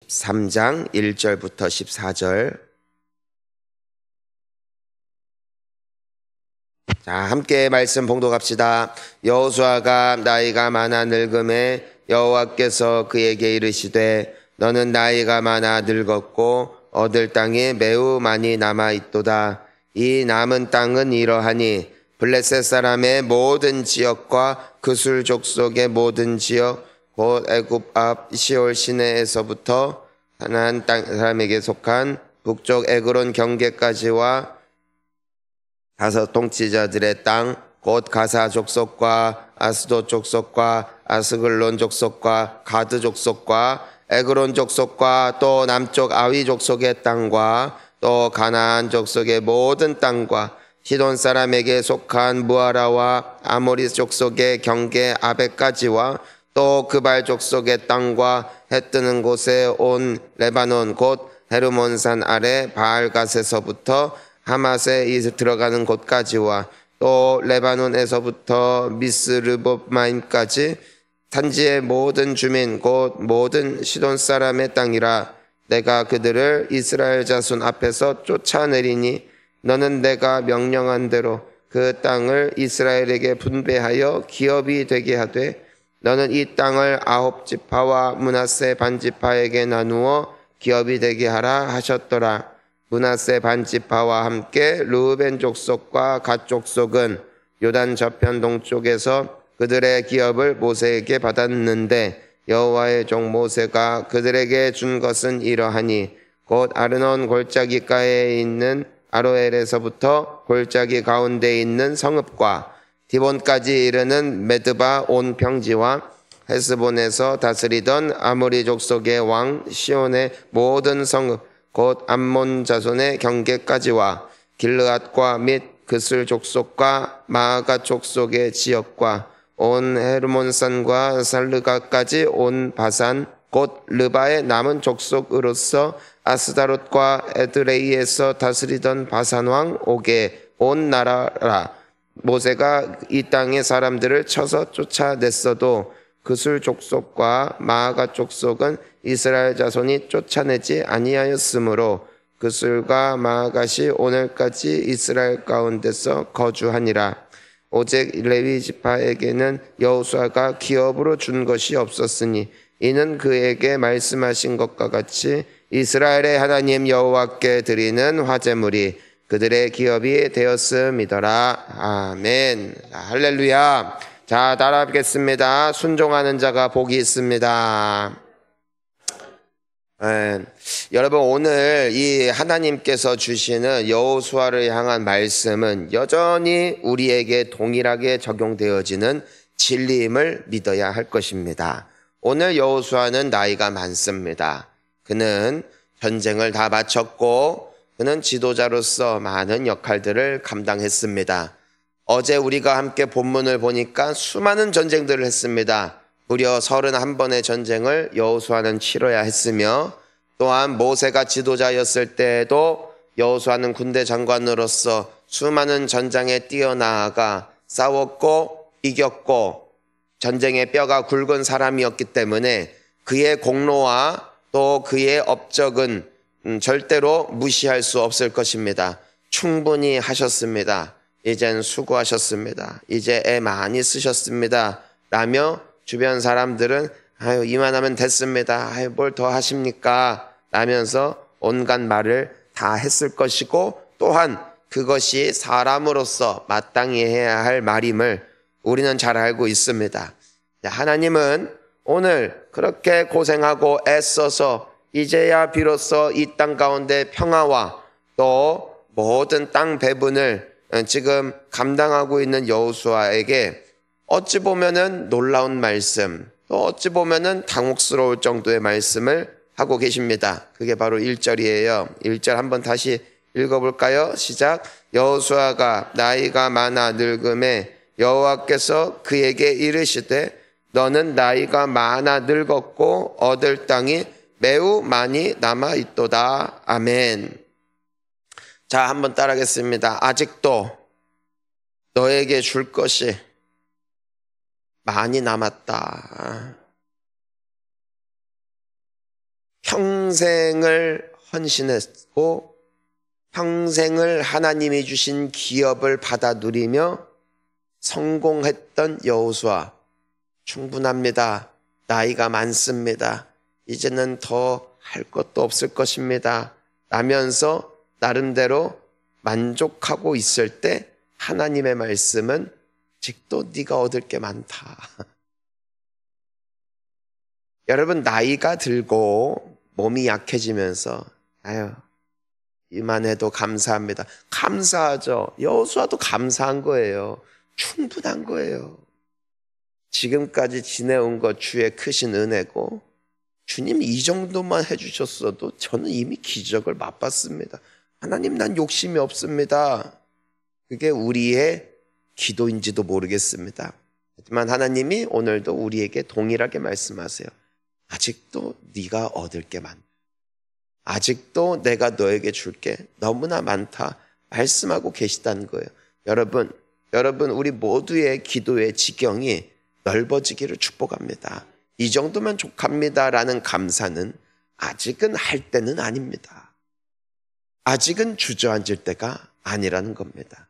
13장 1절부터 14절. 자, 함께 말씀 봉독합시다. 여호수아가 나이가 많아 늙음에 여호와께서 그에게 이르시되 너는 나이가 많아 늙었고 얻을 땅이 매우 많이 남아 있도다. 이 남은 땅은 이러하니 블레셋 사람의 모든 지역과 그술 족속의 모든 지역 곧 애굽 앞 시올 시내에서부터 가나안 땅 사람에게 속한 북쪽 에그론 경계까지와 다섯 통치자들의 땅 곧 가사 족속과 아스도 족속과 아스글론 족속과 가드 족속과 에그론 족속과 또 남쪽 아위 족속의 땅과 또 가나안 족속의 모든 땅과 시돈 사람에게 속한 무아라와 아모리 족속의 경계 아베까지와 또 그발 족속의 땅과 해 뜨는 곳에 온 레바논 곧 헤르몬산 아래 바알갓에서부터 하맛에 들어가는 곳까지와 또 레바논에서부터 미스르보마임까지 산지의 모든 주민 곧 모든 시돈 사람의 땅이라. 내가 그들을 이스라엘 자손 앞에서 쫓아내리니 너는 내가 명령한 대로 그 땅을 이스라엘에게 분배하여 기업이 되게 하되 너는 이 땅을 9지파와 므낫세 반지파에게 나누어 기업이 되게 하라 하셨더라. 므낫세 반지파와 함께 르우벤 족속과 갓 족속은 요단 저편 동쪽에서 그들의 기업을 모세에게 받았는데 여호와의 종 모세가 그들에게 준 것은 이러하니 곧 아르논 골짜기가에 있는 아로엘에서부터 골짜기 가운데 있는 성읍과 디본까지 이르는 메드바 온 평지와 헤스본에서 다스리던 아모리 족속의 왕 시온의 모든 성읍 곧 암몬 자손의 경계까지와 길르앗과 및 그슬 족속과 마아가 족속의 지역과 온 헤르몬산과 살르가까지 온 바산 곧 르바의 남은 족속으로서 아스다롯과 에드레이에서 다스리던 바산 왕 옥의 온 나라라. 모세가 이 땅의 사람들을 쳐서 쫓아냈어도 그술 족속과 마아가 족속은 이스라엘 자손이 쫓아내지 아니하였으므로 그술과 마아갓이 오늘까지 이스라엘 가운데서 거주하니라. 오직 레위 지파에게는 여호수아가 기업으로 준 것이 없었으니 이는 그에게 말씀하신 것과 같이 이스라엘의 하나님 여호와께 드리는 화제물이 그들의 기업이 되었음이더라. 아멘. 할렐루야. 자, 따라하겠습니다. 순종하는 자가 복이 있습니다. 여러분, 오늘 이 하나님께서 주시는 여호수아를 향한 말씀은 여전히 우리에게 동일하게 적용되어지는 진리임을 믿어야 할 것입니다. 오늘 여호수아는 나이가 많습니다. 그는 전쟁을 다 마쳤고 그는 지도자로서 많은 역할들을 감당했습니다. 어제 우리가 함께 본문을 보니까 수많은 전쟁들을 했습니다. 무려 31번의 전쟁을 여호수아는 치러야 했으며 또한 모세가 지도자였을 때에도 여호수아는 군대 장관으로서 수많은 전장에 뛰어나가 싸웠고 이겼고 전쟁의 뼈가 굵은 사람이었기 때문에 그의 공로와 또 그의 업적은 절대로 무시할 수 없을 것입니다. 충분히 하셨습니다. 이젠 수고하셨습니다. 이제 애 많이 쓰셨습니다. 라며 주변 사람들은 아유 이만하면 됐습니다. 아유 뭘 더 하십니까? 라면서 온갖 말을 다 했을 것이고 또한 그것이 사람으로서 마땅히 해야 할 말임을 우리는 잘 알고 있습니다. 하나님은 오늘 그렇게 고생하고 애써서 이제야 비로소 이 땅 가운데 평화와 또 모든 땅 배분을 지금 감당하고 있는 여호수아에게 어찌 보면은 놀라운 말씀, 또 어찌 보면은 당혹스러울 정도의 말씀을 하고 계십니다. 그게 바로 1절이에요. 1절 한번 다시 읽어볼까요? 시작. 여호수아가 나이가 많아 늙음에 여호와께서 그에게 이르시되 너는 나이가 많아 늙었고 얻을 땅이 매우 많이 남아 있도다. 아멘. 자, 한번 따라하겠습니다. 아직도 너에게 줄 것이 많이 남았다. 평생을 헌신했고 평생을 하나님이 주신 기업을 받아 누리며 성공했던 여호수아, 충분합니다. 나이가 많습니다. 이제는 더 할 것도 없을 것입니다. 라면서 나름대로 만족하고 있을 때 하나님의 말씀은 아직도 네가 얻을 게 많다. 여러분, 나이가 들고 몸이 약해지면서 아유, 이만해도 감사합니다. 감사하죠. 여호수아도 감사한 거예요. 충분한 거예요. 지금까지 지내온 것 주의 크신 은혜고 주님 이 정도만 해주셨어도 저는 이미 기적을 맛봤습니다. 하나님, 난 욕심이 없습니다. 그게 우리의 기도인지도 모르겠습니다. 하지만 하나님이 오늘도 우리에게 동일하게 말씀하세요. 아직도 네가 얻을 게 많다. 아직도 내가 너에게 줄 게 너무나 많다. 말씀하고 계시다는 거예요. 여러분 우리 모두의 기도의 지경이 넓어지기를 축복합니다. 이 정도면 족합니다라는 감사는 아직은 할 때는 아닙니다. 아직은 주저앉을 때가 아니라는 겁니다.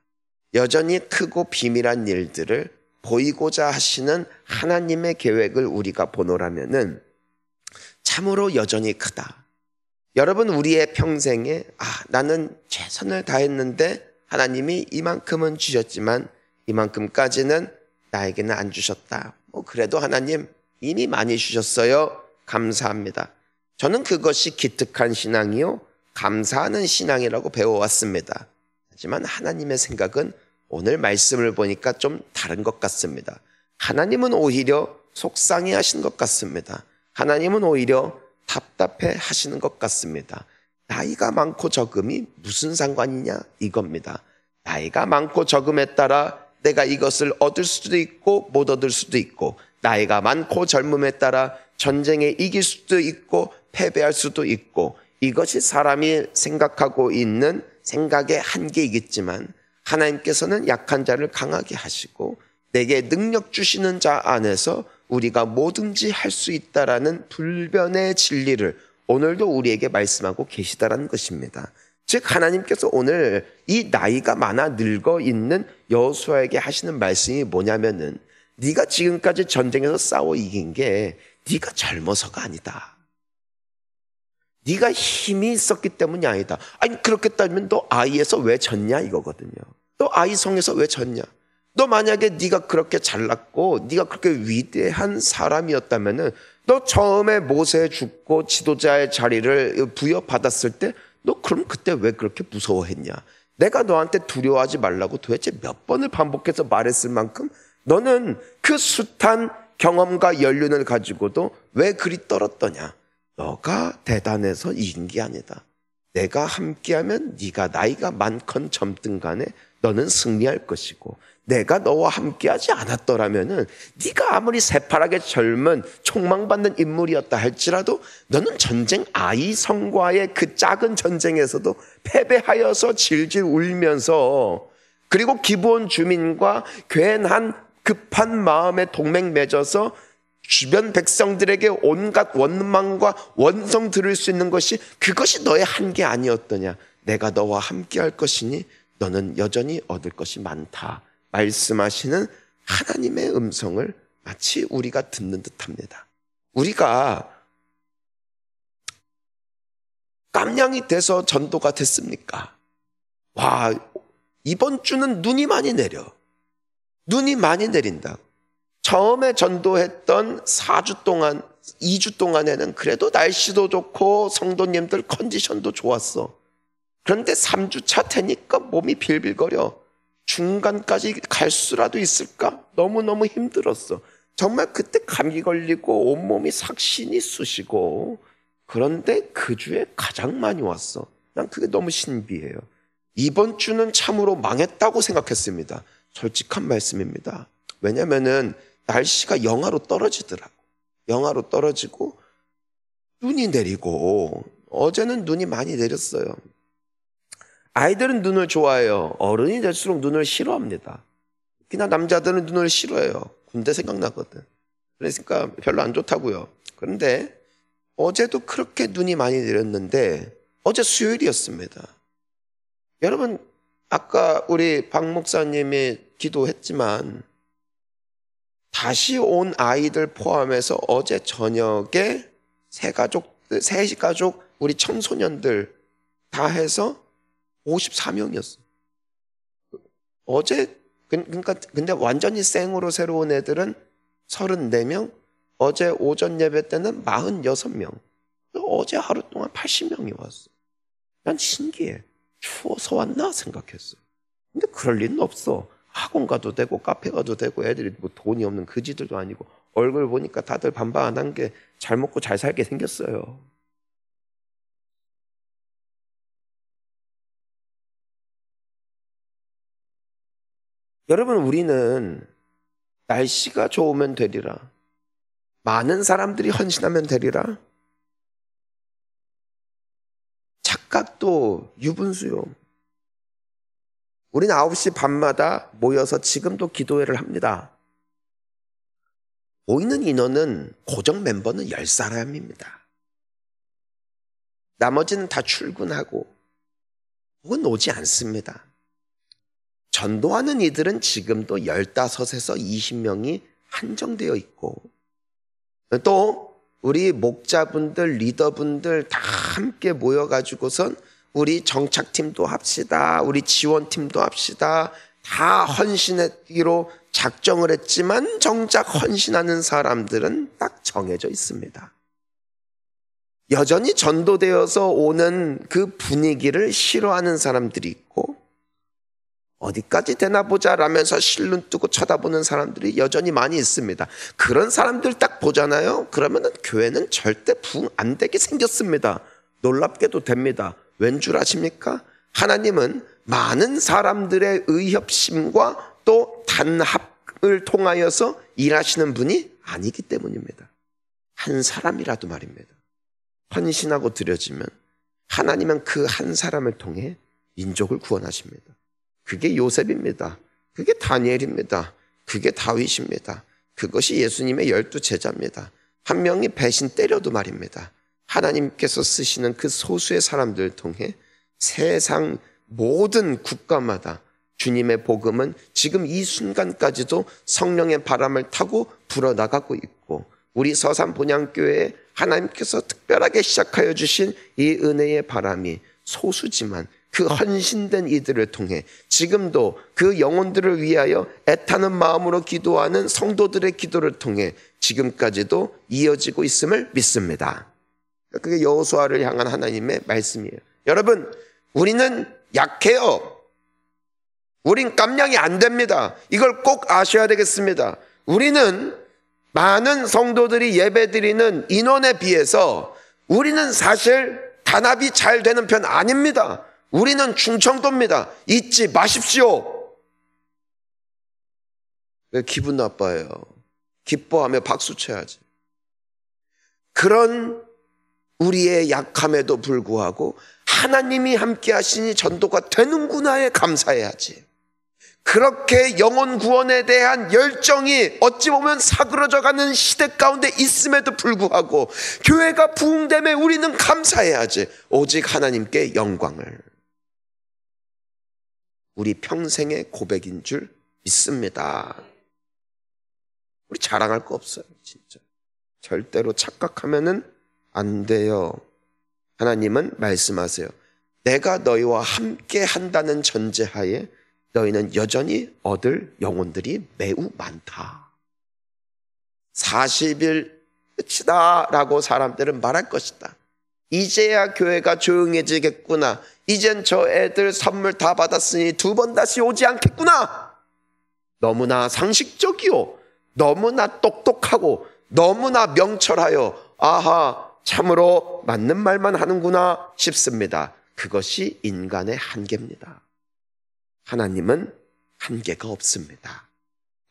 여전히 크고 비밀한 일들을 보이고자 하시는 하나님의 계획을 우리가 보노라면은 참으로 여전히 크다. 여러분, 우리의 평생에 나는 최선을 다했는데 하나님이 이만큼은 주셨지만 이만큼까지는 나에게는 안 주셨다. 그래도 하나님 이미 많이 주셨어요. 감사합니다. 저는 그것이 기특한 신앙이요, 감사하는 신앙이라고 배워왔습니다. 하지만 하나님의 생각은 오늘 말씀을 보니까 좀 다른 것 같습니다. 하나님은 오히려 속상해 하신 것 같습니다. 하나님은 오히려 답답해 하시는 것 같습니다. 나이가 많고 적음이 무슨 상관이냐 이겁니다. 나이가 많고 적음에 따라 내가 이것을 얻을 수도 있고 못 얻을 수도 있고, 나이가 많고 젊음에 따라 전쟁에 이길 수도 있고 패배할 수도 있고, 이것이 사람이 생각하고 있는 생각의 한계이겠지만 하나님께서는 약한 자를 강하게 하시고 내게 능력 주시는 자 안에서 우리가 뭐든지 할 수 있다라는 불변의 진리를 오늘도 우리에게 말씀하고 계시다라는 것입니다. 즉 하나님께서 오늘 이 나이가 많아 늙어 있는 여호수아에게 하시는 말씀이 뭐냐면은 네가 지금까지 전쟁에서 싸워 이긴 게 네가 젊어서가 아니다. 네가 힘이 있었기 때문이 아니다. 아니 그렇게 따지면 너 아이에서 왜 졌냐 이거거든요. 너 아이 성에서 왜 졌냐. 너 만약에 네가 그렇게 잘났고 네가 그렇게 위대한 사람이었다면은 너 처음에 모세 죽고 지도자의 자리를 부여받았을 때 너 그럼 그때 왜 그렇게 무서워했냐. 내가 너한테 두려워하지 말라고 도대체 몇 번을 반복해서 말했을 만큼 너는 그 숱한 경험과 연륜을 가지고도 왜 그리 떨었더냐. 너가 대단해서 이긴 게 아니다. 내가 함께하면 네가 나이가 많건 젊든 간에 너는 승리할 것이고, 내가 너와 함께하지 않았더라면은 네가 아무리 새파랗게 젊은 촉망받는 인물이었다 할지라도 너는 전쟁 아이성과의 그 작은 전쟁에서도 패배하여서 질질 울면서, 그리고 기브온 주민과 괜한 급한 마음에 동맹 맺어서 주변 백성들에게 온갖 원망과 원성 들을 수 있는 것이 그것이 너의 한계 아니었더냐. 내가 너와 함께 할 것이니 너는 여전히 얻을 것이 많다. 말씀하시는 하나님의 음성을 마치 우리가 듣는 듯합니다. 우리가 깜냥이 돼서 전도가 됐습니까? 와, 이번 주는 눈이 많이 내려. 눈이 많이 내린다. 처음에 전도했던 4주 동안, 2주 동안에는 그래도 날씨도 좋고 성도님들 컨디션도 좋았어. 그런데 3주 차 되니까 몸이 빌빌거려. 중간까지 갈 수라도 있을까? 너무너무 힘들었어. 정말 그때 감기 걸리고 온몸이 삭신이 쑤시고, 그런데 그 주에 가장 많이 왔어. 난 그게 너무 신비해요. 이번 주는 참으로 망했다고 생각했습니다. 솔직한 말씀입니다. 왜냐면은 날씨가 영하로 떨어지더라고. 영하로 떨어지고 눈이 내리고, 어제는 눈이 많이 내렸어요. 아이들은 눈을 좋아해요. 어른이 될수록 눈을 싫어합니다. 특히나 남자들은 눈을 싫어해요. 군대 생각나거든. 그러니까 별로 안 좋다고요. 그런데 어제도 그렇게 눈이 많이 내렸는데 어제 수요일이었습니다. 여러분, 아까 우리 박 목사님이 기도했지만 다시 온 아이들 포함해서 어제 저녁에 세 가족, 우리 청소년들 다 해서 54명이었어요. 어제, 그러니까 근데 완전히 생으로 새로 온 애들은 34명, 어제 오전 예배 때는 46명. 어제 하루 동안 80명이 왔어. 난 신기해. 추워서 왔나 생각했어. 근데 그럴 리는 없어. 학원 가도 되고 카페 가도 되고 애들이 뭐 돈이 없는 그지들도 아니고 얼굴 보니까 다들 반반한 게 잘 먹고 잘 살게 생겼어요. 여러분, 우리는 날씨가 좋으면 되리라, 많은 사람들이 헌신하면 되리라, 착각도 유분수요. 우리는 9시 반마다 모여서 지금도 기도회를 합니다. 모이는 인원은 고정 멤버는 10사람입니다. 나머지는 다 출근하고 혹은 오지 않습니다. 전도하는 이들은 지금도 15에서 20명이 한정되어 있고, 또 우리 목자분들, 리더분들 다 함께 모여가지고선 우리 정착팀도 합시다, 우리 지원팀도 합시다, 다 헌신하기로 작정을 했지만 정작 헌신하는 사람들은 딱 정해져 있습니다. 여전히 전도되어서 오는 그 분위기를 싫어하는 사람들이 있고, 어디까지 되나 보자 라면서 실눈 뜨고 쳐다보는 사람들이 여전히 많이 있습니다. 그런 사람들 딱 보잖아요. 그러면은 교회는 절대 부흥 안 되게 생겼습니다. 놀랍게도 됩니다. 왠 줄 아십니까? 하나님은 많은 사람들의 의협심과 또 단합을 통하여서 일하시는 분이 아니기 때문입니다. 한 사람이라도 말입니다. 헌신하고 드려지면 하나님은 그 한 사람을 통해 민족을 구원하십니다. 그게 요셉입니다. 그게 다니엘입니다. 그게 다윗입니다. 그것이 예수님의 12제자입니다. 한 명이 배신 때려도 말입니다. 하나님께서 쓰시는 그 소수의 사람들을 통해 세상 모든 국가마다 주님의 복음은 지금 이 순간까지도 성령의 바람을 타고 불어나가고 있고, 우리 서산본향교회에 하나님께서 특별하게 시작하여 주신 이 은혜의 바람이 소수지만 그 헌신된 이들을 통해 지금도 그 영혼들을 위하여 애타는 마음으로 기도하는 성도들의 기도를 통해 지금까지도 이어지고 있음을 믿습니다. 그게 여호수아를 향한 하나님의 말씀이에요. 여러분, 우리는 약해요. 우린 깜냥이 안 됩니다. 이걸 꼭 아셔야 되겠습니다. 우리는 많은 성도들이 예배드리는 인원에 비해서 우리는 사실 단합이 잘 되는 편 아닙니다. 우리는 충청도입니다. 잊지 마십시오. 왜 기분 나빠요? 기뻐하며 박수 쳐야지. 그런 우리의 약함에도 불구하고 하나님이 함께 하시니 전도가 되는구나에 감사해야지. 그렇게 영혼 구원에 대한 열정이 어찌 보면 사그러져가는 시대 가운데 있음에도 불구하고 교회가 부흥됨에 우리는 감사해야지. 오직 하나님께 영광을. 우리 평생의 고백인 줄 믿습니다. 우리 자랑할 거 없어요. 진짜 절대로 착각하면은 안 돼요. 하나님은 말씀하세요. 내가 너희와 함께 한다는 전제하에 너희는 여전히 얻을 영혼들이 매우 많다. 40일 끝이다 라고 사람들은 말할 것이다. 이제야 교회가 조용해지겠구나. 이젠 저 애들 선물 다 받았으니 2번 다시 오지 않겠구나. 너무나 상식적이요, 너무나 똑똑하고 너무나 명철하여 아하, 참으로 맞는 말만 하는구나 싶습니다. 그것이 인간의 한계입니다. 하나님은 한계가 없습니다.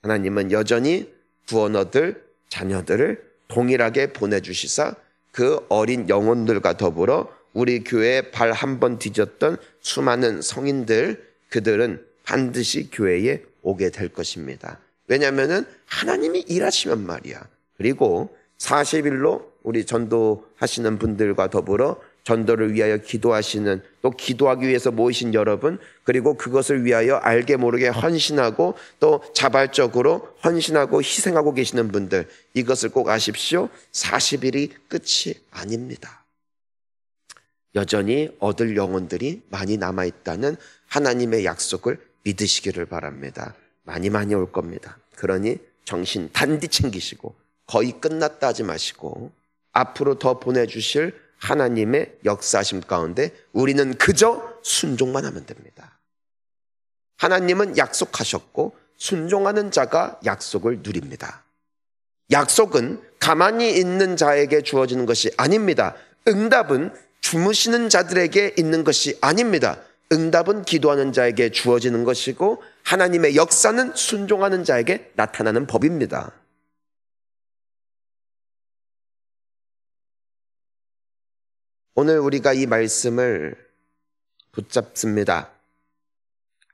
하나님은 여전히 구원 얻을 자녀들을 동일하게 보내주시사 그 어린 영혼들과 더불어 우리 교회에 발 한 번 디뎠던 수많은 성인들, 그들은 반드시 교회에 오게 될 것입니다. 왜냐하면 하나님이 일하시면 말이야. 그리고 40일로 우리 전도하시는 분들과 더불어 전도를 위하여 기도하시는, 또 기도하기 위해서 모이신 여러분, 그리고 그것을 위하여 알게 모르게 헌신하고 또 자발적으로 헌신하고 희생하고 계시는 분들, 이것을 꼭 아십시오. 40일이 끝이 아닙니다. 여전히 얻을 영혼들이 많이 남아있다는 하나님의 약속을 믿으시기를 바랍니다. 많이 올 겁니다. 그러니 정신 단디 챙기시고 거의 끝났다 하지 마시고 앞으로 더 보내주실 하나님의 역사하심 가운데 우리는 그저 순종만 하면 됩니다. 하나님은 약속하셨고 순종하는 자가 약속을 누립니다. 약속은 가만히 있는 자에게 주어지는 것이 아닙니다. 응답은 주무시는 자들에게 있는 것이 아닙니다. 응답은 기도하는 자에게 주어지는 것이고 하나님의 역사는 순종하는 자에게 나타나는 법입니다. 오늘 우리가 이 말씀을 붙잡습니다.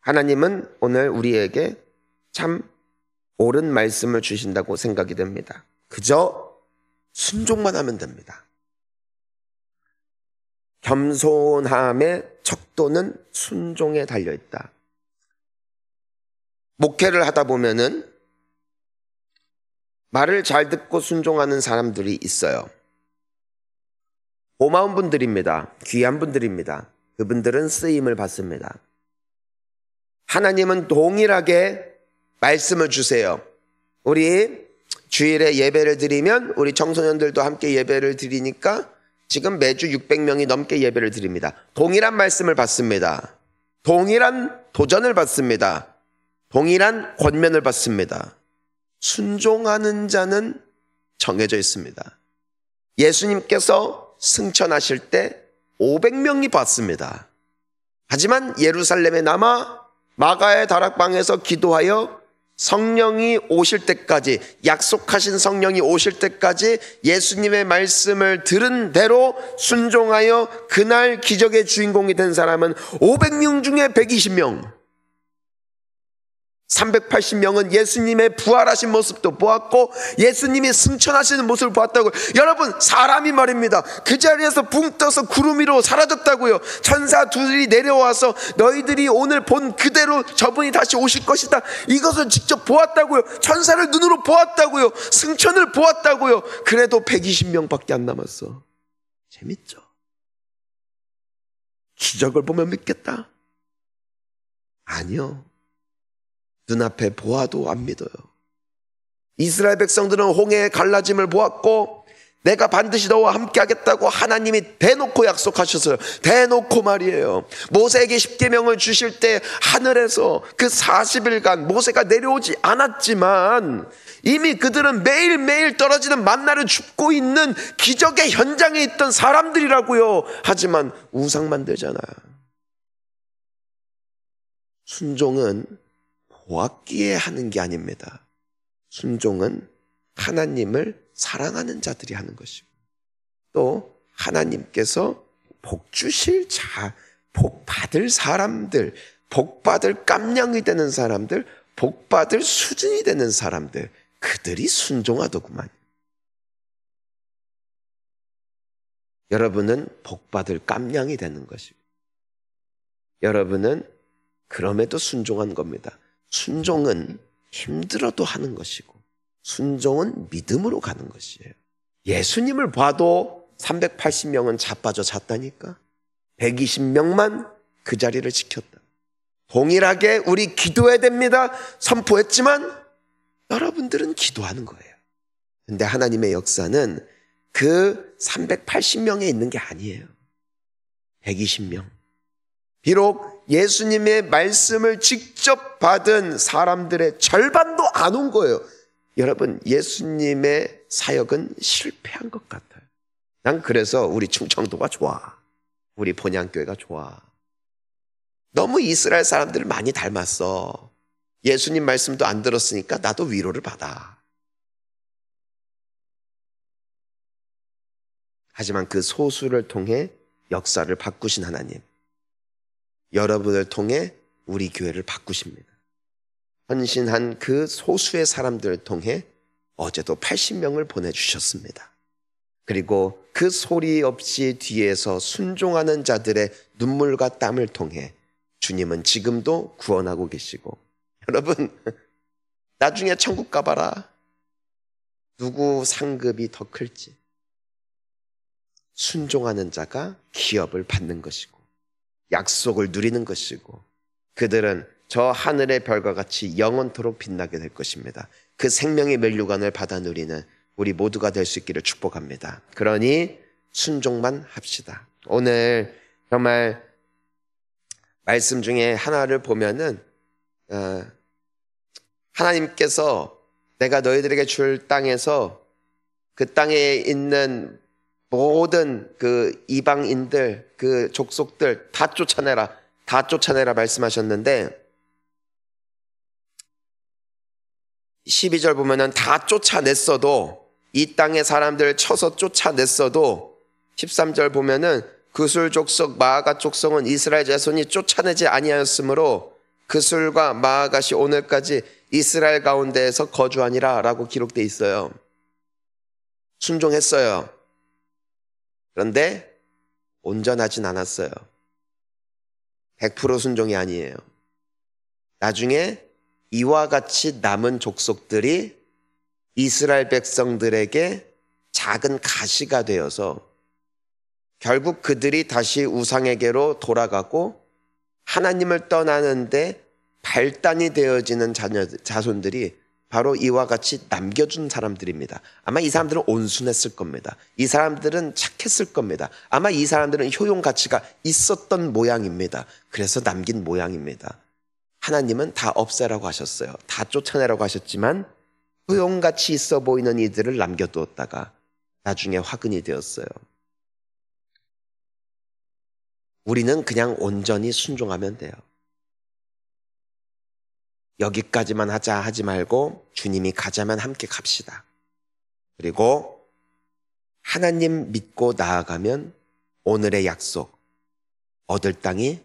하나님은 오늘 우리에게 참 옳은 말씀을 주신다고 생각이 됩니다. 그저 순종만 하면 됩니다. 겸손함의 척도는 순종에 달려있다. 목회를 하다 보면은 말을 잘 듣고 순종하는 사람들이 있어요. 고마운 분들입니다. 귀한 분들입니다. 그분들은 쓰임을 받습니다. 하나님은 동일하게 말씀을 주세요. 우리 주일에 예배를 드리면 우리 청소년들도 함께 예배를 드리니까 지금 매주 600명이 넘게 예배를 드립니다. 동일한 말씀을 받습니다. 동일한 도전을 받습니다. 동일한 권면을 받습니다. 순종하는 자는 정해져 있습니다. 예수님께서 승천하실 때 500명이 봤습니다. 하지만 예루살렘에 남아 마가의 다락방에서 기도하여 성령이 오실 때까지, 약속하신 성령이 오실 때까지 예수님의 말씀을 들은 대로 순종하여 그날 기적의 주인공이 된 사람은 500명 중에 120명, 380명은 예수님의 부활하신 모습도 보았고 예수님이 승천하시는 모습을 보았다고요. 여러분, 사람이 말입니다. 그 자리에서 붕 떠서 구름 위로 사라졌다고요. 천사 둘이 내려와서 너희들이 오늘 본 그대로 저분이 다시 오실 것이다, 이것을 직접 보았다고요. 천사를 눈으로 보았다고요. 승천을 보았다고요. 그래도 120명밖에 안 남았어. 재밌죠? 기적을 보면 믿겠다? 아니요. 눈앞에 보아도 안 믿어요. 이스라엘 백성들은 홍해의 갈라짐을 보았고 내가 반드시 너와 함께 하겠다고 하나님이 대놓고 약속하셨어요. 대놓고 말이에요. 모세에게 십계명을 주실 때 하늘에서 그 40일간 모세가 내려오지 않았지만 이미 그들은 매일매일 떨어지는 만나를 줍고 있는 기적의 현장에 있던 사람들이라고요. 하지만 우상 만들잖아요. 순종은 보았기에 하는 게 아닙니다. 순종은 하나님을 사랑하는 자들이 하는 것이고 또 하나님께서 복 주실 자, 복 받을 사람들, 복 받을 깜냥이 되는 사람들, 복 받을 수준이 되는 사람들, 그들이 순종하더구만. 여러분은 복 받을 깜냥이 되는 것이고 여러분은 그럼에도 순종한 겁니다. 순종은 힘들어도 하는 것이고 순종은 믿음으로 가는 것이에요. 예수님을 봐도 380명은 자빠져 잤다니까. 120명만 그 자리를 지켰다. 동일하게 우리 기도해야 됩니다 선포했지만 여러분들은 기도하는 거예요. 근데 하나님의 역사는 그 380명에 있는 게 아니에요. 120명. 비록 예수님의 말씀을 직접 받은 사람들의 절반도 안 온 거예요. 여러분, 예수님의 사역은 실패한 것 같아요. 난 그래서 우리 충청도가 좋아. 우리 본향교회가 좋아. 너무 이스라엘 사람들을 많이 닮았어. 예수님 말씀도 안 들었으니까 나도 위로를 받아. 하지만 그 소수를 통해 역사를 바꾸신 하나님, 여러분을 통해 우리 교회를 바꾸십니다. 헌신한 그 소수의 사람들을 통해 어제도 80명을 보내주셨습니다. 그리고 그 소리 없이 뒤에서 순종하는 자들의 눈물과 땀을 통해 주님은 지금도 구원하고 계시고, 여러분 나중에 천국 가봐라. 누구 상급이 더 클지. 순종하는 자가 기업을 받는 것이고 약속을 누리는 것이고, 그들은 저 하늘의 별과 같이 영원토록 빛나게 될 것입니다. 그 생명의 면류관을 받아 누리는 우리 모두가 될 수 있기를 축복합니다. 그러니 순종만 합시다. 오늘 정말 말씀 중에 하나를 보면은 하나님께서 내가 너희들에게 줄 땅에서 그 땅에 있는 모든 그 이방인들, 그 족속들 다 쫓아내라 말씀하셨는데, 12절 보면은 다 쫓아냈어도, 이 땅의 사람들을 쳐서 쫓아냈어도, 13절 보면은 그술 족속 마아가 족속은 이스라엘 자손이 쫓아내지 아니하였으므로 그술과 마아가시 오늘까지 이스라엘 가운데에서 거주하니라 라고 기록되어 있어요. 순종했어요. 그런데 온전하진 않았어요. 100% 순종이 아니에요. 나중에 이와 같이 남은 족속들이 이스라엘 백성들에게 작은 가시가 되어서 결국 그들이 다시 우상에게로 돌아가고 하나님을 떠나는데 발단이 되어지는 자손들이 바로 이와 같이 남겨준 사람들입니다. 아마 이 사람들은 온순했을 겁니다. 이 사람들은 착했을 겁니다. 아마 이 사람들은 효용 가치가 있었던 모양입니다. 그래서 남긴 모양입니다. 하나님은 다 없애라고 하셨어요. 다 쫓아내라고 하셨지만 효용 가치 있어 보이는 이들을 남겨두었다가 나중에 화근이 되었어요. 우리는 그냥 온전히 순종하면 돼요. 여기까지만 하자 하지 말고 주님이 가자면 함께 갑시다. 그리고 하나님 믿고 나아가면 오늘의 약속, 얻을 땅이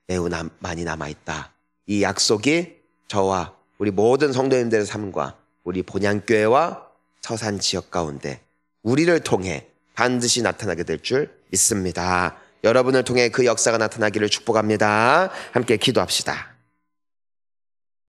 매우 많이 남아있다. 이 약속이 저와 우리 모든 성도님들의 삶과 우리 본향교회와 서산 지역 가운데 우리를 통해 반드시 나타나게 될 줄 믿습니다. 여러분을 통해 그 역사가 나타나기를 축복합니다. 함께 기도합시다.